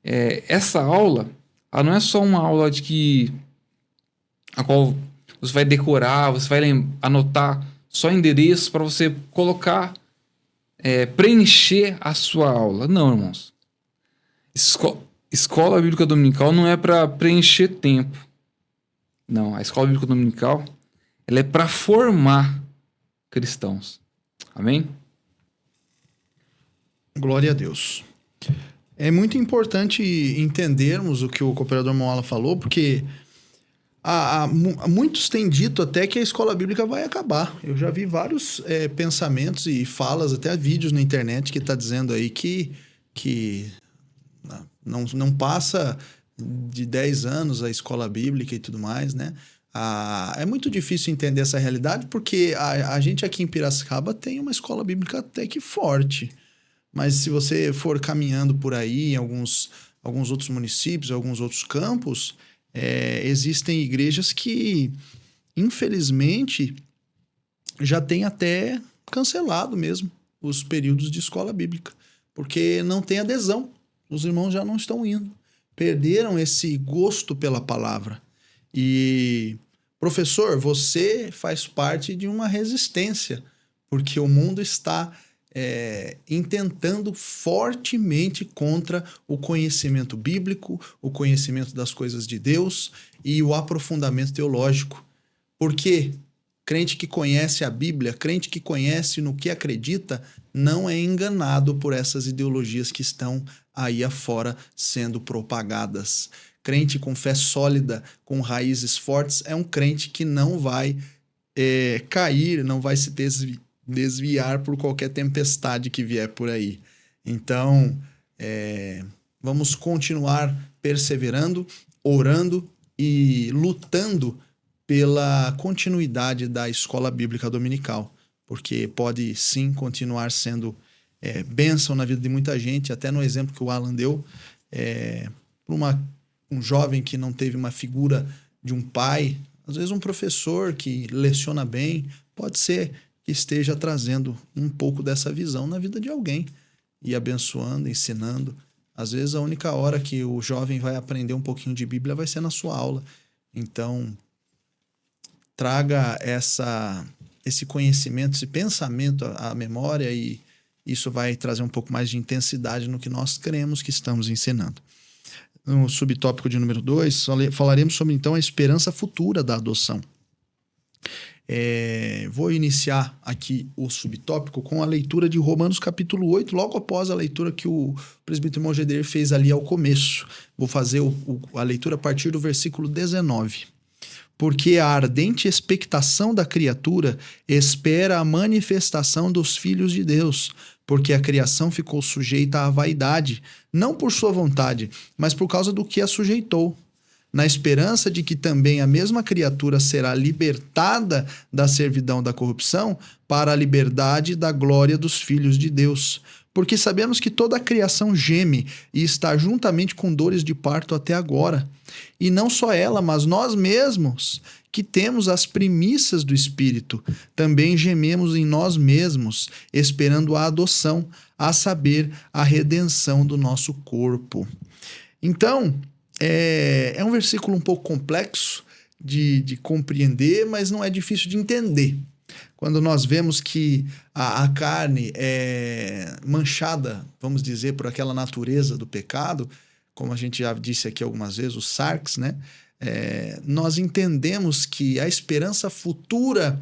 essa aula, ela não é só uma aula a qual você vai decorar, você vai anotar só endereços para você colocar, preencher a sua aula. Não, irmãos. Escola Bíblica Dominical não é para preencher tempo. Não, a Escola Bíblica Dominical, ela é para formar cristãos. Amém? Glória a Deus. É muito importante entendermos o que o cooperador Moala falou, porque muitos têm dito até que a escola bíblica vai acabar. Eu já vi vários pensamentos e falas, até vídeos na internet que está dizendo aí que não passa de 10 anos a escola bíblica e tudo mais, né? É muito difícil entender essa realidade, porque a gente aqui em Piracicaba tem uma escola bíblica até que forte. Mas se você for caminhando por aí em alguns outros municípios, alguns outros campos, existem igrejas que, infelizmente, já têm até cancelado mesmo os períodos de escola bíblica, porque não tem adesão. Os irmãos já não estão indo. Perderam esse gosto pela palavra. E, professor, você faz parte de uma resistência, porque o mundo está intentando fortemente contra o conhecimento bíblico, o conhecimento das coisas de Deus e o aprofundamento teológico. Porque crente que conhece a Bíblia, crente que conhece no que acredita, não é enganado por essas ideologias que estão aí afora sendo propagadas. Crente com fé sólida, com raízes fortes, é um crente que não vai cair, não vai se desviar por qualquer tempestade que vier por aí. Então, vamos continuar perseverando, orando e lutando pela continuidade da escola bíblica dominical, porque pode sim continuar sendo bênção na vida de muita gente, até no exemplo que o Alan deu, para um jovem que não teve uma figura de um pai, às vezes um professor que leciona bem, pode ser que esteja trazendo um pouco dessa visão na vida de alguém e abençoando, ensinando. Às vezes a única hora que o jovem vai aprender um pouquinho de Bíblia vai ser na sua aula. Então, traga esse conhecimento, esse pensamento à memória, e isso vai trazer um pouco mais de intensidade no que nós cremos que estamos ensinando. No subtópico de número 2, falaremos sobre, então, a esperança futura da adoção. Vou iniciar aqui o subtópico com a leitura de Romanos capítulo 8, logo após a leitura que o presbítero irmão Gedeir fez ali ao começo. Vou fazer a leitura a partir do versículo 19. Porque a ardente expectação da criatura espera a manifestação dos filhos de Deus, porque a criação ficou sujeita à vaidade, não por sua vontade, mas por causa do que a sujeitou, na esperança de que também a mesma criatura será libertada da servidão da corrupção para a liberdade da glória dos filhos de Deus. Porque sabemos que toda a criação geme e está juntamente com dores de parto até agora. E não só ela, mas nós mesmos, que temos as primícias do Espírito, também gememos em nós mesmos, esperando a adoção, a saber, a redenção do nosso corpo. Então, é um versículo um pouco complexo de compreender, mas não é difícil de entender. Quando nós vemos que a carne é manchada, vamos dizer, por aquela natureza do pecado, como a gente já disse aqui algumas vezes, os sarx, né? Nós entendemos que a esperança futura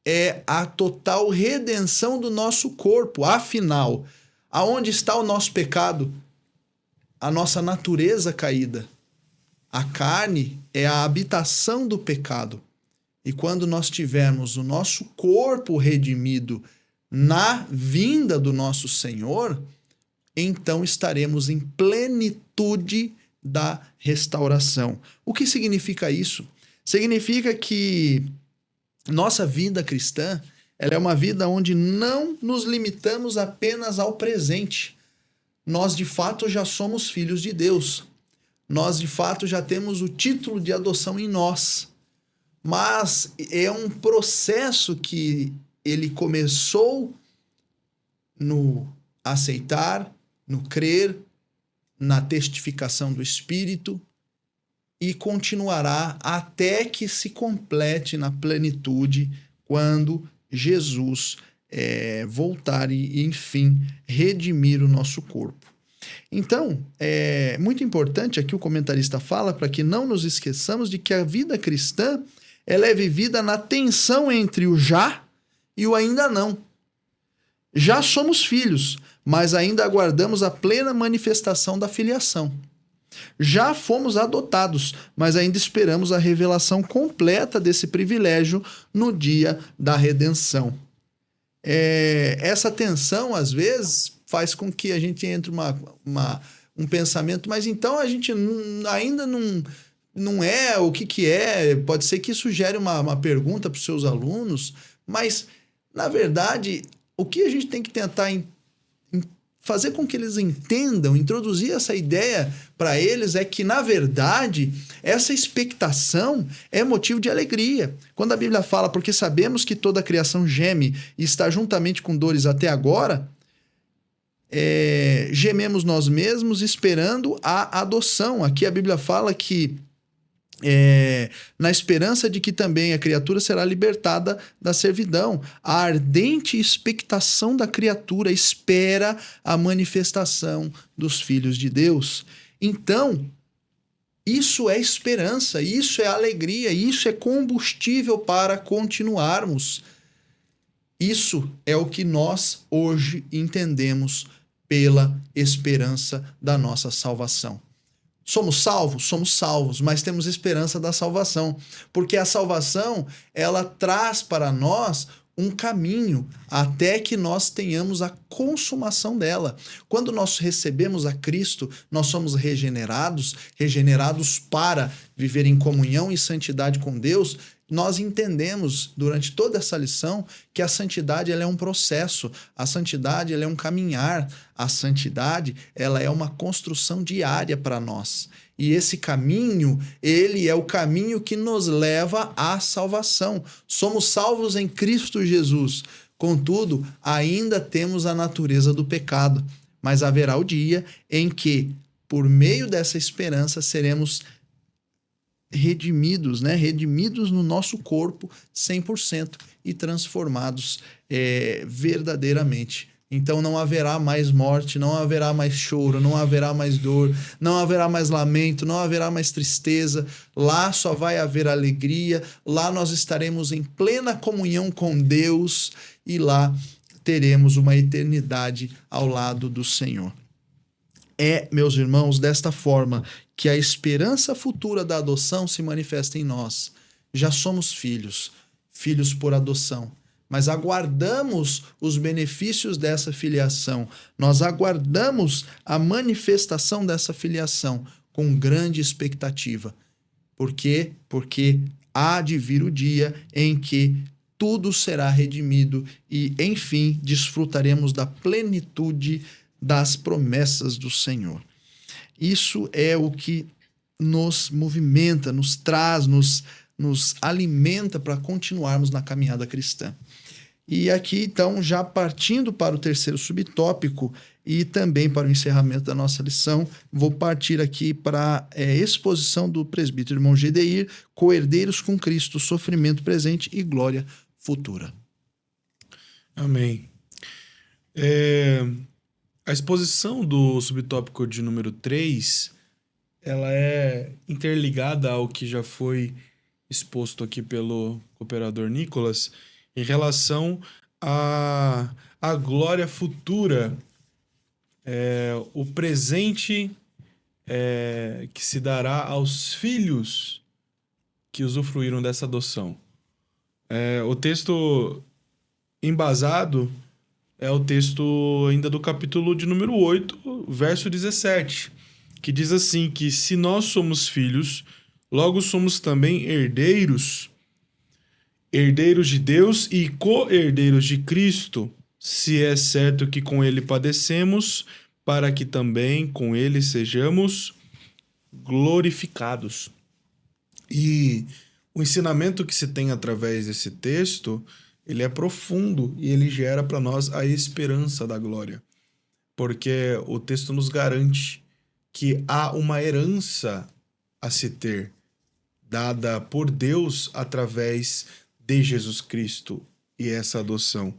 é a total redenção do nosso corpo. Afinal, aonde está o nosso pecado? A nossa natureza caída. A carne é a habitação do pecado. E quando nós tivermos o nosso corpo redimido na vinda do nosso Senhor, então estaremos em plenitude da restauração. O que significa isso? Significa que nossa vida cristã, ela é uma vida onde não nos limitamos apenas ao presente. Nós, de fato, já somos filhos de Deus. Nós, de fato, já temos o título de adoção em nós. Mas é um processo que ele começou no aceitar, no crer, na testificação do Espírito, e continuará até que se complete na plenitude, quando Jesus voltar e, enfim, redimir o nosso corpo. Então, é muito importante aqui o comentarista fala para que não nos esqueçamos de que a vida cristã ela é vivida na tensão entre o já e o ainda não. Já somos filhos, mas ainda aguardamos a plena manifestação da filiação. Já fomos adotados, mas ainda esperamos a revelação completa desse privilégio no dia da redenção. Essa tensão, às vezes, faz com que a gente entre um pensamento, mas então a gente ainda não é o que é. Pode ser que isso gere uma pergunta para os seus alunos, mas, na verdade, o que a gente tem que tentar fazer com que eles entendam, introduzir essa ideia para eles é que, na verdade, essa expectação é motivo de alegria. Quando a Bíblia fala, porque sabemos que toda a criação geme e está juntamente com dores até agora, gememos nós mesmos esperando a adoção. Aqui a Bíblia fala que na esperança de que também a criatura será libertada da servidão. A ardente expectação da criatura espera a manifestação dos filhos de Deus. Então, isso é esperança, isso é alegria, isso é combustível para continuarmos. Isso é o que nós hoje entendemos pela esperança da nossa salvação. Somos salvos, mas temos esperança da salvação, porque a salvação, ela traz para nós um caminho até que nós tenhamos a consumação dela. Quando nós recebemos a Cristo, nós somos regenerados para viver em comunhão e santidade com Deus. Nós entendemos durante toda essa lição que a santidade ela é um processo, a santidade ela é um caminhar, a santidade ela é uma construção diária para nós. E esse caminho, ele é o caminho que nos leva à salvação. Somos salvos em Cristo Jesus. Contudo, ainda temos a natureza do pecado. Mas haverá o dia em que, por meio dessa esperança, seremos redimidos, né? Redimidos no nosso corpo 100% e transformados verdadeiramente. Então não haverá mais morte, não haverá mais choro, não haverá mais dor, não haverá mais lamento, não haverá mais tristeza. Lá só vai haver alegria, lá nós estaremos em plena comunhão com Deus e lá teremos uma eternidade ao lado do Senhor. É, meus irmãos, desta forma que a esperança futura da adoção se manifesta em nós. Já somos filhos, filhos por adoção. Mas aguardamos os benefícios dessa filiação. Nós aguardamos a manifestação dessa filiação com grande expectativa. Por quê? Porque há de vir o dia em que tudo será redimido e, enfim, desfrutaremos da plenitude das promessas do Senhor. Isso é o que nos movimenta, nos traz, nos alimenta para continuarmos na caminhada cristã. E aqui, então, já partindo para o terceiro subtópico e também para o encerramento da nossa lição, vou partir aqui para a exposição do presbítero irmão Gedeir, co-herdeiros com Cristo, sofrimento presente e glória futura. Amém. A exposição do subtópico de número 3, ela é interligada ao que já foi exposto aqui pelo cooperador Nicolas, em relação à glória futura, o presente que se dará aos filhos que usufruíram dessa adoção. O texto embasado é o texto ainda do capítulo de número 8, verso 17, que diz assim, que se nós somos filhos, logo somos também herdeiros de Deus e co-herdeiros de Cristo, se é certo que com ele padecemos, para que também com ele sejamos glorificados. E o ensinamento que se tem através desse texto, ele é profundo e ele gera para nós a esperança da glória. Porque o texto nos garante que há uma herança a se ter, dada por Deus através de Jesus Cristo e essa adoção.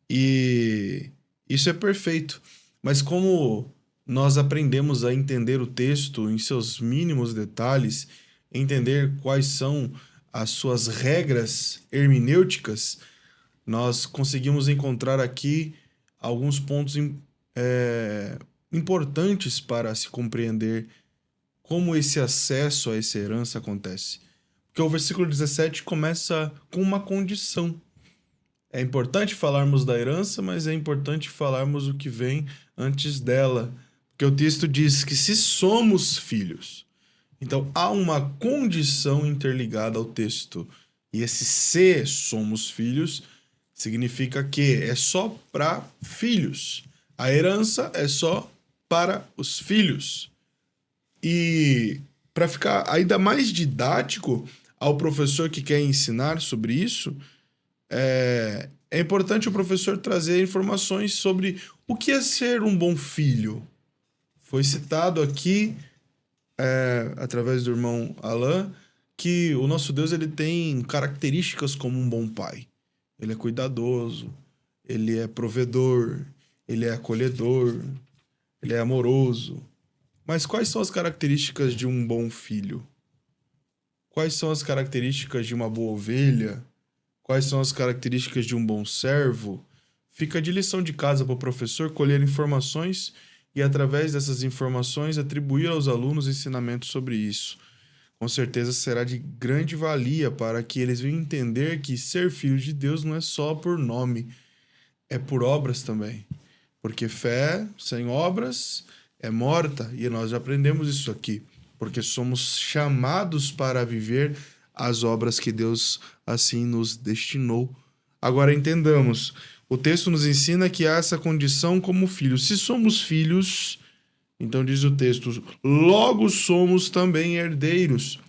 E isso é perfeito. Mas como nós aprendemos a entender o texto em seus mínimos detalhes, entender quais são as suas regras hermenêuticas, nós conseguimos encontrar aqui alguns pontos importantes para se compreender como esse acesso a essa herança acontece. Porque o versículo 17 começa com uma condição. É importante falarmos da herança, mas é importante falarmos o que vem antes dela. Porque o texto diz que se somos filhos. Então há uma condição interligada ao texto. E esse se somos filhos significa que é só para filhos. A herança é só para os filhos. E para ficar ainda mais didático ao professor que quer ensinar sobre isso, é importante o professor trazer informações sobre o que é ser um bom filho. Foi citado aqui, através do irmão Alain, que o nosso Deus ele tem características como um bom pai. Ele é cuidadoso, ele é provedor, ele é acolhedor, ele é amoroso. Mas quais são as características de um bom filho? Quais são as características de uma boa ovelha? Quais são as características de um bom servo? Fica de lição de casa para o professor colher informações e, através dessas informações, atribuir aos alunos ensinamentos sobre isso. com certeza será de grande valia para que eles venham entender que ser filho de Deus não é só por nome, é por obras também. Porque fé sem obras é morta, e nós já aprendemos isso aqui, porque somos chamados para viver as obras que Deus assim nos destinou. Agora entendamos, o texto nos ensina que há essa condição como filhos. Se somos filhos, então diz o texto, logo somos também herdeiros.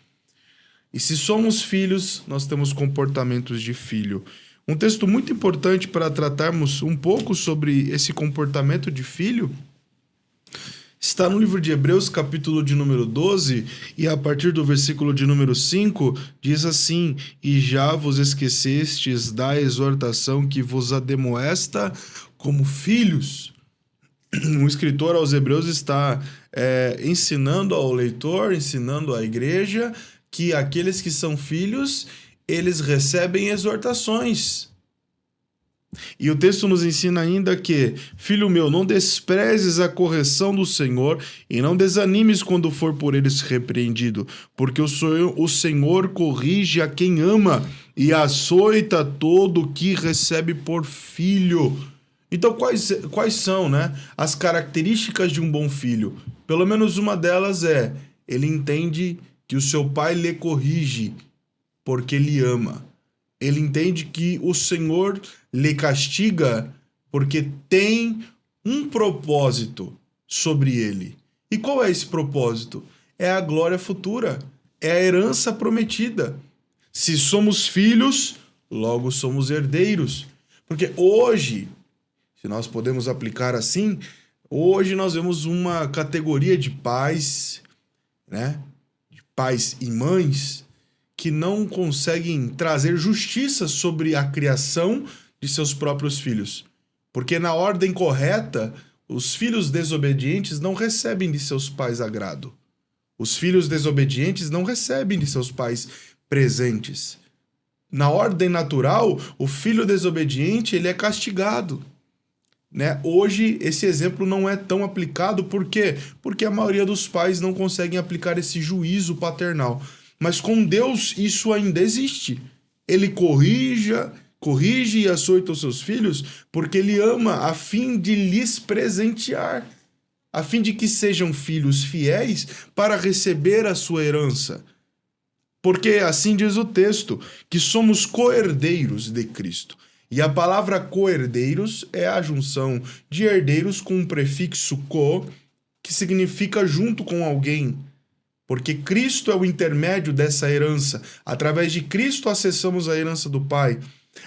E se somos filhos, nós temos comportamentos de filho. Um texto muito importante para tratarmos um pouco sobre esse comportamento de filho está no livro de Hebreus, capítulo de número 12, e a partir do versículo de número 5, diz assim: E já vos esquecestes da exortação que vos admoesta como filhos. O escritor aos Hebreus está ensinando ao leitor, ensinando à igreja, que aqueles que são filhos, eles recebem exortações. E o texto nos ensina ainda que, filho meu, não desprezes a correção do Senhor e não desanimes quando for por eles repreendido, porque o Senhor corrige a quem ama e açoita todo o que recebe por filho. Então, quais são, né, as características de um bom filho? Pelo menos uma delas é, ele entende que o seu pai lhe corrige porque ele ama. Ele entende que o Senhor lhe castiga porque tem um propósito sobre ele. E qual é esse propósito? É a glória futura, é a herança prometida. Se somos filhos, logo somos herdeiros. Porque hoje, se nós podemos aplicar assim, hoje nós vemos uma categoria de pais, né? De pais e mães, que não conseguem trazer justiça sobre a criação de seus próprios filhos. Porque na ordem correta, os filhos desobedientes não recebem de seus pais agrado. Os filhos desobedientes não recebem de seus pais presentes. Na ordem natural, o filho desobediente ele é castigado. Né? Hoje, esse exemplo não é tão aplicado. Por quê? Porque a maioria dos pais não conseguem aplicar esse juízo paternal. Mas com Deus isso ainda existe. Ele corrige e açoita os seus filhos porque ele ama a fim de lhes presentear, a fim de que sejam filhos fiéis para receber a sua herança. Porque assim diz o texto, que somos co-herdeiros de Cristo. E a palavra co-herdeiros é a junção de herdeiros com um prefixo co, que significa junto com alguém. Porque Cristo é o intermédio dessa herança. Através de Cristo acessamos a herança do Pai.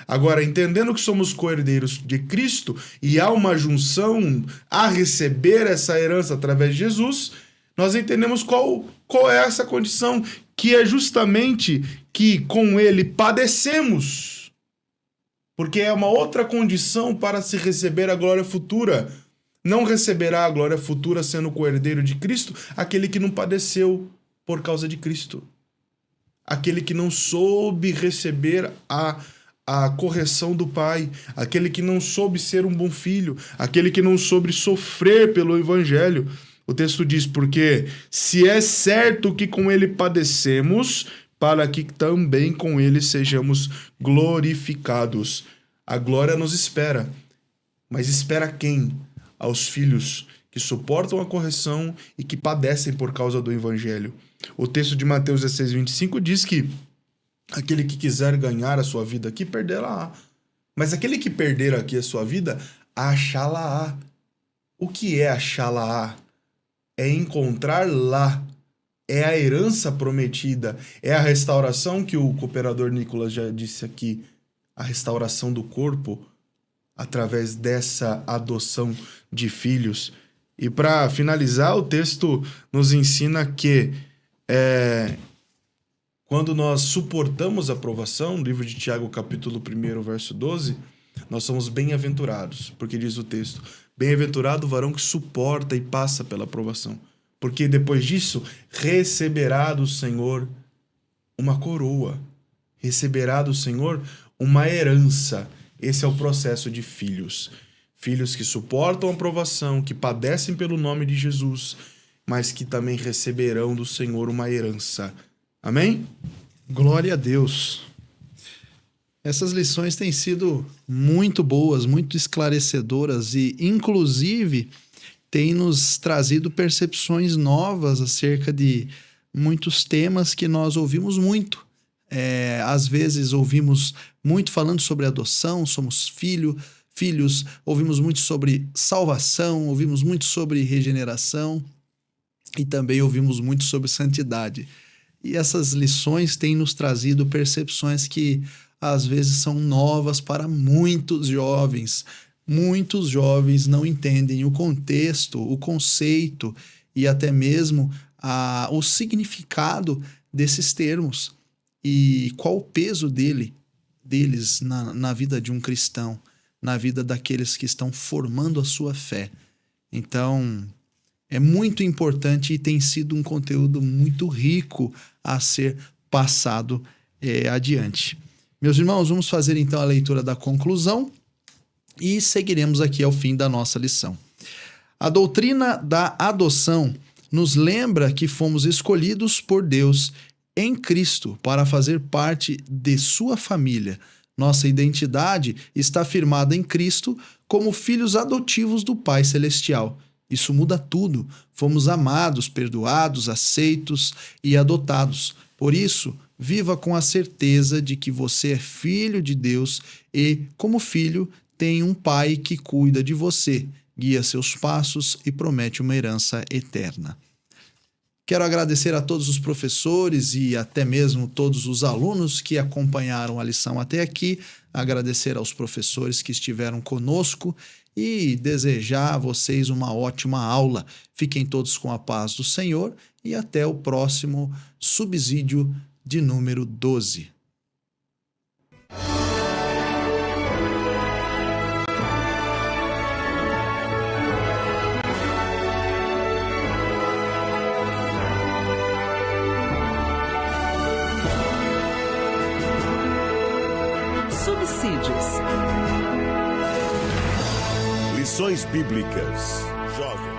Agora, entendendo que somos co-herdeiros de Cristo e há uma junção a receber essa herança através de Jesus, nós entendemos qual é essa condição, que é justamente que com ele padecemos. Porque é uma outra condição para se receber a glória futura. Não receberá a glória futura sendo co-herdeiro de Cristo aquele que não padeceu por causa de Cristo. Aquele que não soube receber a correção do Pai. Aquele que não soube ser um bom filho. Aquele que não soube sofrer pelo Evangelho. O texto diz, porque se é certo que com ele padecemos, para que também com ele sejamos glorificados. A glória nos espera. Mas espera quem? Aos filhos que suportam a correção e que padecem por causa do Evangelho. O texto de Mateus 16:25 diz que aquele que quiser ganhar a sua vida aqui, perderá. Mas aquele que perder aqui a sua vida, achá-la-á. O que é achá-la-á? É encontrar lá. É a herança prometida. É a restauração que o cooperador Nicolas já disse aqui. A restauração do corpo através dessa adoção de filhos. E para finalizar, o texto nos ensina que quando nós suportamos a provação, no livro de Tiago, capítulo 1, verso 12, nós somos bem-aventurados, porque diz o texto, bem-aventurado o varão que suporta e passa pela provação, porque depois disso receberá do Senhor uma coroa, receberá do Senhor uma herança. Esse é o processo de filhos. Filhos que suportam a provação, que padecem pelo nome de Jesus, mas que também receberão do Senhor uma herança. Amém? Glória a Deus. Essas lições têm sido muito boas, muito esclarecedoras e, inclusive, têm nos trazido percepções novas acerca de muitos temas que nós ouvimos muito. Às vezes ouvimos muito falando sobre adoção, somos filhos, ouvimos muito sobre salvação, ouvimos muito sobre regeneração e também ouvimos muito sobre santidade. E essas lições têm nos trazido percepções que às vezes são novas para muitos jovens. Muitos jovens não entendem o contexto, o conceito e até mesmo o significado desses termos e qual o peso deles na vida de um cristão, na vida daqueles que estão formando a sua fé. Então, é muito importante e tem sido um conteúdo muito rico a ser passado adiante. Meus irmãos, vamos fazer então a leitura da conclusão e seguiremos aqui ao fim da nossa lição. A doutrina da adoção nos lembra que fomos escolhidos por Deus em Cristo para fazer parte de sua família. Nossa identidade está firmada em Cristo como filhos adotivos do Pai Celestial. Isso muda tudo. Fomos amados, perdoados, aceitos e adotados. Por isso, viva com a certeza de que você é filho de Deus e, como filho, tem um pai que cuida de você, guia seus passos e promete uma herança eterna. Quero agradecer a todos os professores e até mesmo todos os alunos que acompanharam a lição até aqui, agradecer aos professores que estiveram conosco e desejar a vocês uma ótima aula. Fiquem todos com a paz do Senhor e até o próximo subsídio de número 12. Subsídios. Lições Bíblicas. Jovens.